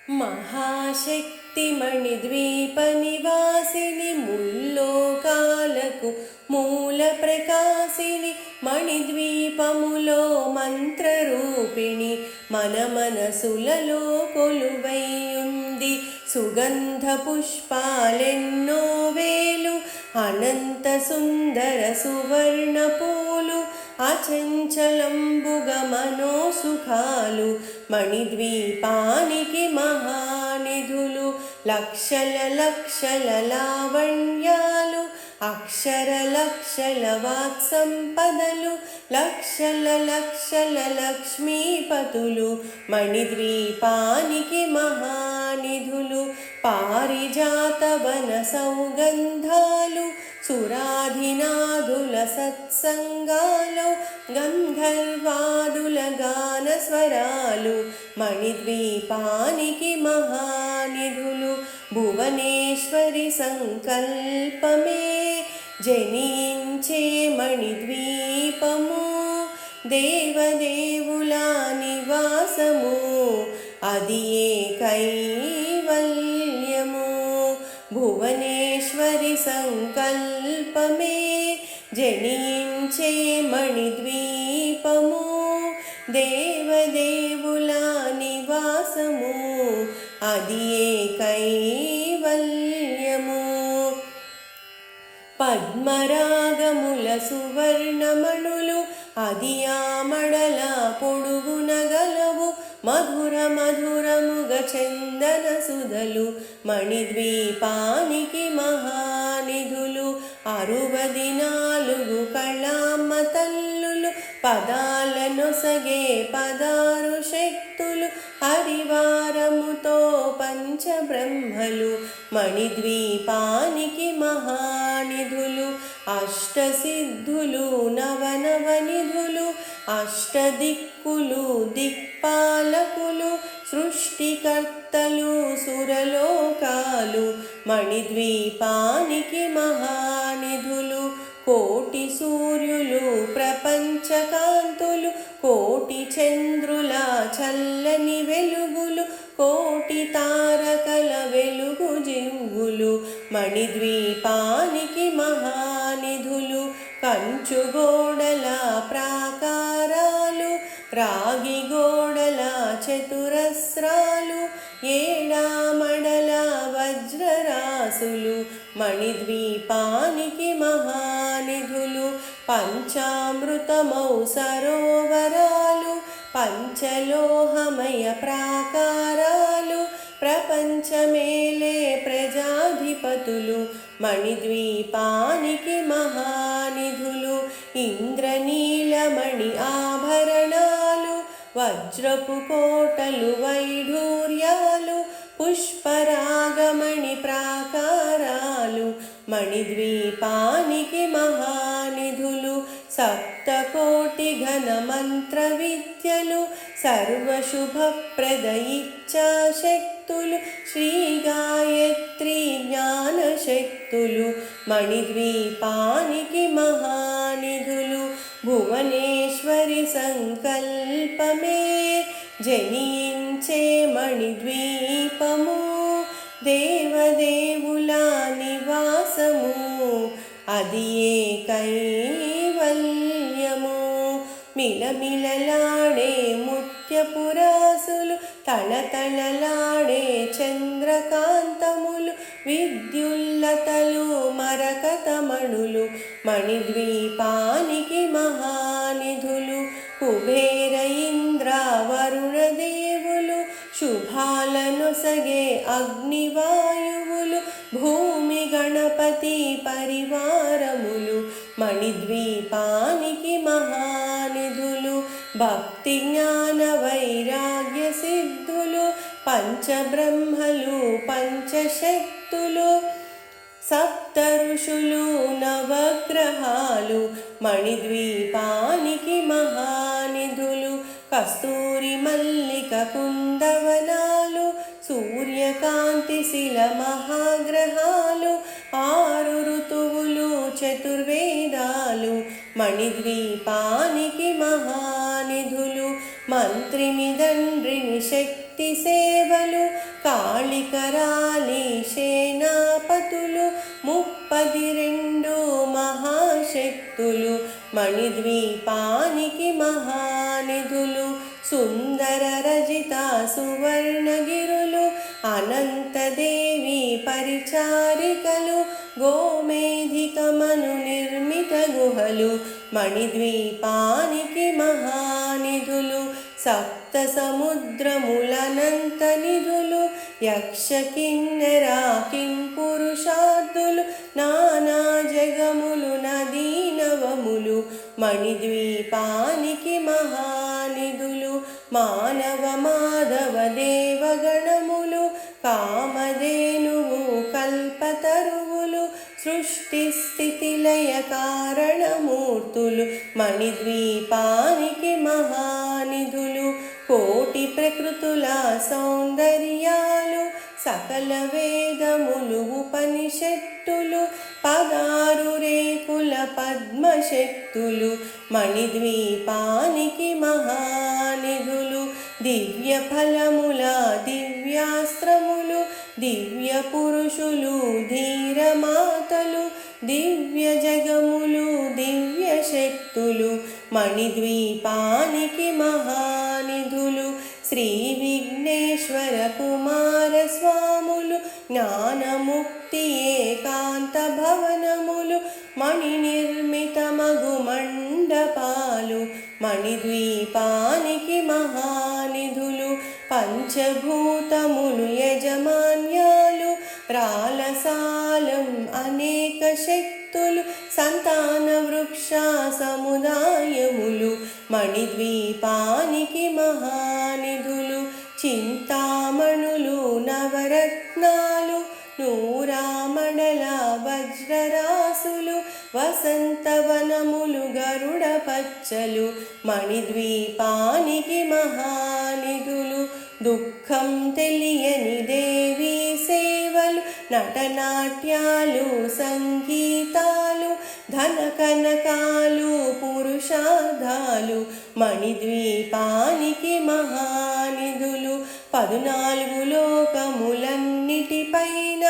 महाशक्ति मणिद्वीप निवासिनि मुल्लोकाలకు मूल प्रकाशिनि मणिद्वीपमुलो మంత్రరూపిణి మన మనసులలో కొలువైయుంది సుగంధ పుష్పాలెన్నో వేలు అనంత సుందర సువర్ణ పూలు అచంచలంబుగ మనోసుఖాలు మణిద్వీపానికి మహానిధులు లక్షల లక్షల లావణ్యాలు అక్షర లక్షల వాత్సంపదలు లక్షల లక్షల లక్ష్మీపతులు మణిద్వీపానికి మహానిధులు పారిజాత వన సౌగంధాలు సురాధినాదుల సత్సంగాలు గంధర్వాదుల గాన స్వరాలు మణిద్వీపానికి మహానిధులు భువనేశ్వరి సంకల్పమే జనించే మణిద్వీపము దేవదేవుల నివాసము అది ఏ కైవల్యము భువనేశ్వరి సంకల్పమే జనించే మణిద్వీపము దేవదేవుల నివాసము అది ఏ కైవల్యము పద్మరాగముల సువర్ణమణులు అది ఆమడల పొడుగున గలవు మధుర మధురముగ చందన సుధలు మణిద్వీపానికి మహానిధులు 64 కళామ తల్లులు పదాలనొసగే పదారు శక్తులు హరివారముతో పంచబ్రహ్మలు మణిద్వీపానికి మహానిధులు అష్టసిద్ధులు నవనవనిధులు అష్టదిక్కులు దిక్పాలకులు సృష్టికర్తలు సురలోకాలు మణిద్వీపానికి మహానిధులు కోటి సూర్యులు ప్రపంచకాంతులు కోటి చంద్రుల చల్లని వెలుగులు కోటి తారకల వెలుగు జివ్వులు మణిద్వీపానికి మహానిధులు కంచుగోడల ప్రాకారాలు రాగి గోడల చతురస్రాలు ఏడామడల వజ్రరాసులు మణిద్వీపానికి మహానిధులు పంచామృతమౌ సరోవరాలు పంచలోహమయ ప్రాకారాలు ప్రపంచమేలే ప్రజాధిపతులు మణిద్వీపానికి మహానిధులు ఇంద్రనీలమణి ఆభరణాలు వజ్రపు కోటలు వైఢూర్యాలు పుష్పరాగమణి ప్రాకారాలు మణిద్వీపానికి మహానిధులు సప్తకోటి ఘన మంత్ర విద్యలు సర్వశుభప్రద ఇచ్ఛాశక్తులు శ్రీ గాయత్రి జ్ఞానశక్తులు మణిద్వీపానికి మహానిధులు భువనేశ్వరి సంకల్పమే జనించే మణిద్వీపము దేవదేవుల నివాసము అది ఏ కైవల్యము మిలమిలలాడే ముత్యపురాసులు తళతళలాడే చంద్రకాంతములు విద్యుల్లతలు మరకతమణులు మణిద్వీపానికి మహానిధులు కుబేర ఇంద్ర వరుణ దేవులు శుభాలనొసగే అగ్నివాయువులు భూమి గణపతి పరివారములు మణిద్వీపానికి మహానిధులు భక్తి జ్ఞాన వైరాగ్య సిద్ధులు పంచబ్రహ్మలు పంచశక్తులు సప్త ఋషులు నవగ్రహాలు మణిద్వీపానికి మహానిధులు కస్తూరి మల్లిక కుందవనాలు సూర్యకాంతి శిల మహాగ్రహాలు 6 ఋతువులు చతుర్వేదాలు మణిద్వీపానికి మహానిధులు మంత్రిమిదండ్రిని శక్తి సేవలు కాళికరాలి సేనాపతులు 32 మహాశక్తులు మణిద్వీపానికి మహానిధులు సుందర రజిత సువర్ణగిరులు అనంతదేవి పరిచారికలు గోమేధికమను నిర్మిత గుహలు మణిద్వీపానికి మహానిధులు సప్త సముద్రములనంత నిధులు యక్ష కిన్నెరా కింపురుషార్థులు నానా జగములు నదీ నవములు మణిద్వీపానికి మహానిధులు మానవ మాధవ దేవగణములు కామధేనువు కల్పతరువులు సృష్టి స్థితి లయ కారణమూర్తులు మణిద్వీపానికి మహానిధులు కోటి ప్రకృతుల సౌందర్యాలు సకల వేదములు ఉపనిషత్తులు 16 రేకుల పద్మశక్తులు మణిద్వీపానికి మహానిధులు దివ్య ఫలముల దివ్యాస్త్రములు దివ్య పురుషులు ధీరమాతలు దివ్య జగములు దివ్య శక్తులు మణిద్వీపానికి మహానిధులు శ్రీ విఘ్నేశ్వర కుమార స్వాములు జ్ఞానముక్తి ఏకాంత భవనములు మణి నిర్మిత మగు మండపాలు మణిద్వీపానికి మహానిధులు పంచభూతములు యజమాన్యాలు రాలసాలం అనేక శక్తులు సంతాన వృక్ష సముదాయములు మణిద్వీపానికి మహానిధులు చింతామణులు నవరత్నాలు నూరామణల వజ్రరాసులు వసంతవనములు గరుడ పచ్చలు మణిద్వీపానికి మహానిధులు దుఃఖం తెలియని దేవీ సేవలు నటనాట్యాలు సంగీతాలు ధన కనకాలు పురుషార్థాలు మణిద్వీపానికి మహానిధులు 14 లోకములన్నిటిపైన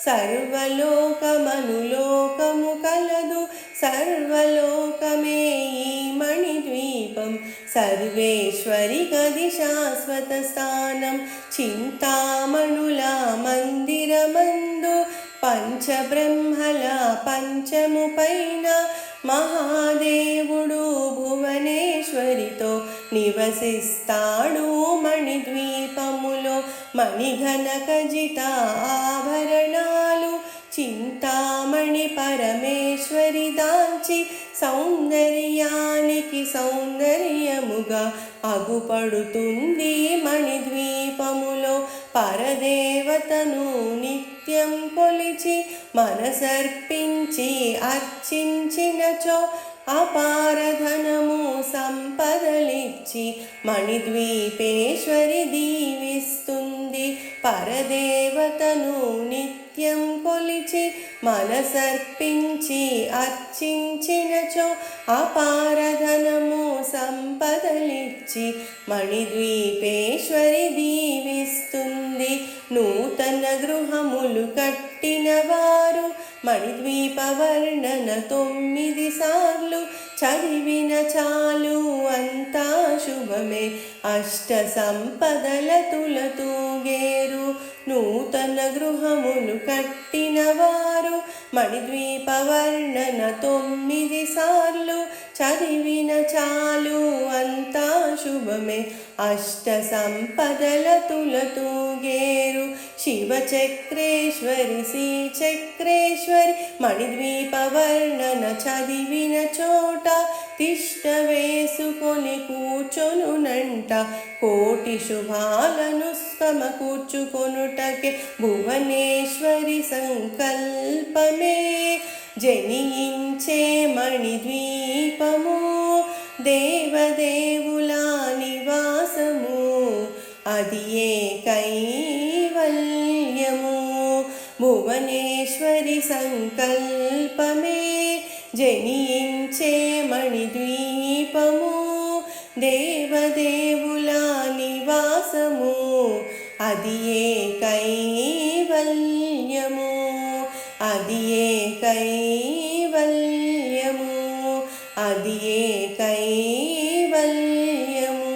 సర్వలోకమనులోకము కలదు సర్వలోకమే ఈ మణిద్వీపం సర్వేశ్వరి గది శాశ్వత స్థానం చింతామణుల మందిరమందు పంచబ్రహ్మల పంచము పైన మహాదేవుడు భువనేశ్వరితో నివసిస్తాడు మణిద్వీపములో మణిఘన ఖజిత ఆభరణాలు చింతామణి పరమేశ్వరి దాల్చి సౌందర్యానికి సౌందర్యముగా అగుపడుతుంది మణిద్వీపములో పరదేవతను నిత్యం కొలిచి మనసర్పించి అర్చించినచో అపారధనము సంపదలిచ్చి మణిద్వీపేశ్వరి దీవిస్తుంది పరదేవతను నిత్యం కొలిచి మనసర్పించి అర్చించినచో అపారధనము సంపదలిచ్చి మణిద్వీపేశ్వరి దీవిస్తుంది నూతన గృహములు కట్టిన వారు మణిద్వీప వర్ణన 9 సార్లు చదివిన చాలు అంతా శుభమే అష్ట సంపదల తులతూగేరు నూతన గృహములు కట్టిన వారు మణిద్వీప వర్ణన 9 సార్లు చదివిన చాలు అంతా శుభమే అష్ట సంపదల తులతూగేరు శివచక్రేశ్వరి శ్రీచక్రేశ్వరి మణిద్వీప వర్ణన చదివిన చోట తిష్ట వేసుకొని కూర్చొనునంట కోటి శుభాలను సమకూర్చుకొనుటకే భువనేశ్వరి సంకల్పమే జనించే మణిద్వీపము దేవదేవుల నివాసము అది ఏ కైవల్యము భువనేశ్వరి సంకల్పమే జనించే మణిద్వీపము దేవదేవుల అది ఏ కైవల్యము, అది ఏ కైవల్యము, అది ఏ కైవల్యము.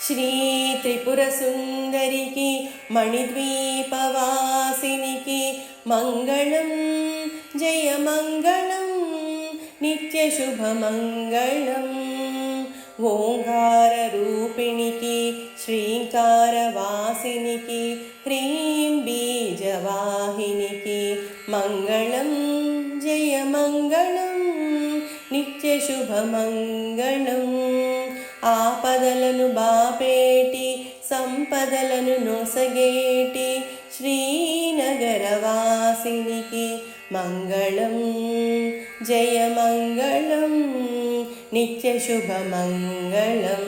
శ్రీ త్రిపుర సుందరికి మణిద్వీపవాసినికి మంగళం, జయ మంగళం, నిత్య శుభమంగళం. ఓంకార రూపిణికి శ్రీకారవాసినికి హ్రీం బీజవాహినికి మంగళం, జయ మంగళం, నిత్య శుభమంగళం. ఆపదలను బాపేటి సంపదలను నొసగేటి శ్రీనగరవాసినికి మంగళం, జయ మంగళం, నిత్య శుభమంగళం.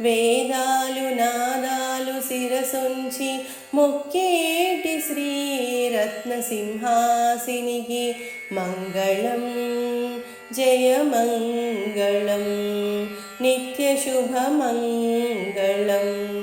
వేదాలు నాదాలు శిరసుంచి మొక్కేటి శ్రీరత్నసింహాసినికి మంగళం, జయ మంగళం, నిత్య శుభమంగళం.